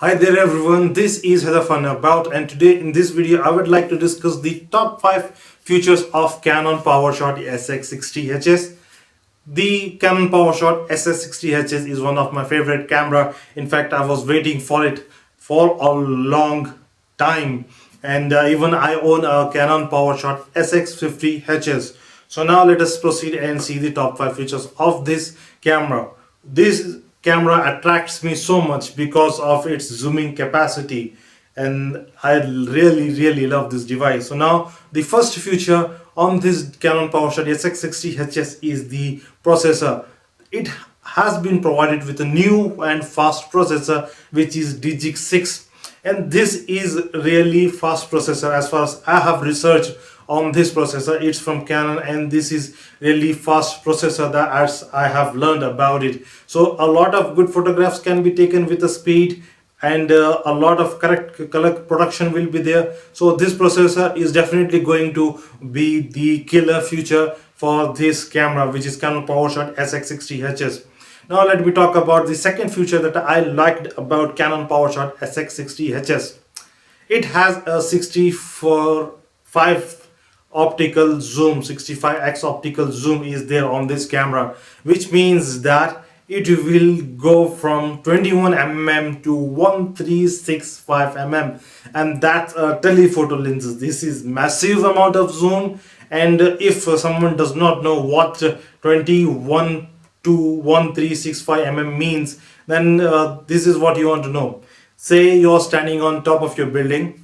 Hi there everyone, this is Hedafan about, and today in this video I would like to discuss the top 5 features of Canon Powershot SX60 HS. The Canon Powershot SX60 HS is one of my favorite camera. In fact, I was waiting for it for a long time, and even I own a Canon Powershot SX50 HS. So now let us proceed and see the top 5 features of this camera. This camera attracts me so much because of its zooming capacity, and I really love this device. So now the first feature on this Canon PowerShot SX60 HS is the processor. It has been provided with a new and fast processor which is Digic 6, and this is really fast processor. As far as I have researched on this processor, it's from Canon, and this is really fast processor that as I have learned about it. So a lot of good photographs can be taken with the speed, and a lot of correct color production will be there. So this processor is definitely going to be the killer feature for this camera, which is Canon PowerShot SX60 HS. Now let me talk about the second feature that I liked about Canon PowerShot SX60 HS. It has a 64.5 optical zoom. 65x optical zoom is there on this camera, which means that it will go from 21 mm to 1365 mm, and that's telephoto lenses. This is massive amount of zoom, and if someone does not know what 21 to 1365 mm means, then this is what you want to know. Say you're standing on top of your building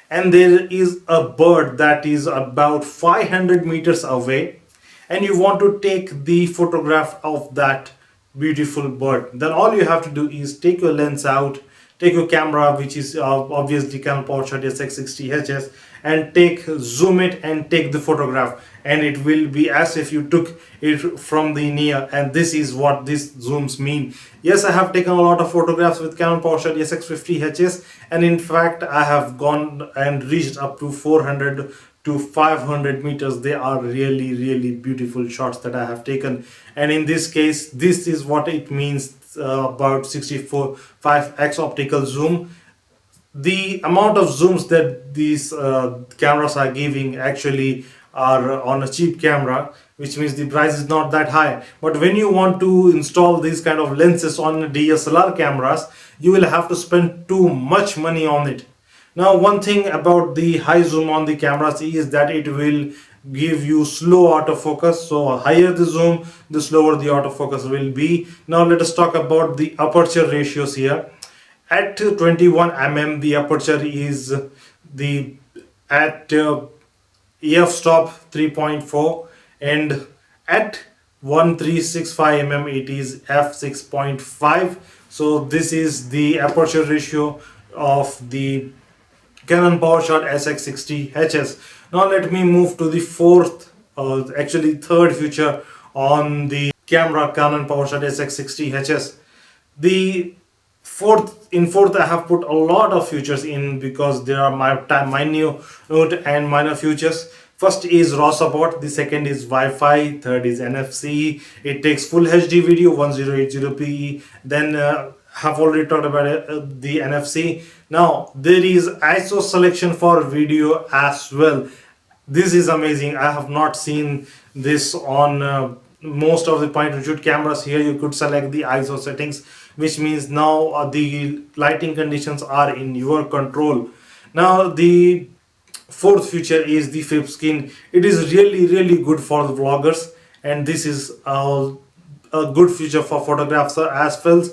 and there is a bird that is about 500 meters away, and you want to take the photograph of that beautiful bird. Then all you have to do is take your lens out, take your camera, which is obviously Canon PowerShot SX60 HS, and zoom it and take the photograph, and it will be as if you took it from the near. And this is what these zooms mean. Yes, I have taken a lot of photographs with Canon PowerShot SX50 HS, and in fact I have gone and reached up to 400 to 500 meters. They are really beautiful shots that I have taken, and in this case this is what it means about 64 5x optical zoom. The amount of zooms that these cameras are giving actually are on a cheap camera, which means the price is not that high. But when you want to install these kind of lenses on DSLR cameras, you will have to spend too much money on it. Now, one thing about the high zoom on the cameras is that it will give you slow autofocus. So higher the zoom, the slower the autofocus will be. Now let us talk about the aperture ratios here. At 21 mm, the aperture is the at f-stop 3.4, and at 1365 mm it is f6.5. So this is the aperture ratio of the Canon PowerShot SX60 HS. Now let me move to the third feature on the camera Canon PowerShot SX60 HS. The fourth I have put a lot of features in because there are minute and minor features. First is RAW support, the second is Wi-Fi, third is NFC. It takes full HD video 1080p. Then have already talked about the NFC. Now there is ISO selection for video as well. This is amazing. I have not seen this on most of the point and shoot cameras. Here you could select the ISO settings, which means now the lighting conditions are in your control. Now the fourth feature is the flip screen. It is really good for the vloggers, and this is a good feature for photographers as well.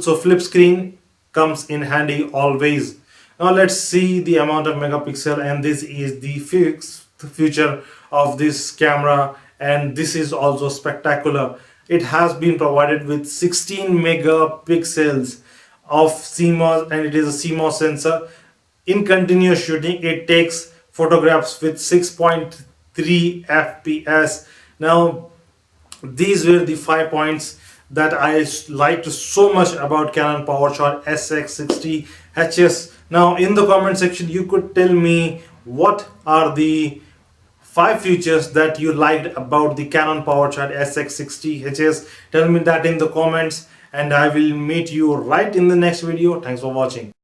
So flip screen comes in handy always. Now let's see the amount of megapixel, and this is the fixed feature of this camera, and this is also spectacular. It has been provided with 16 megapixels of CMOS, and it is a CMOS sensor. In continuous shooting, it takes photographs with 6.3 fps. Now these were the 5 points that I liked so much about Canon PowerShot SX60 HS. Now in the comment section you could tell me what are the 5 features that you liked about the Canon PowerShot SX60 HS. Tell me that in the comments, and I will meet you right in the next video. Thanks for watching.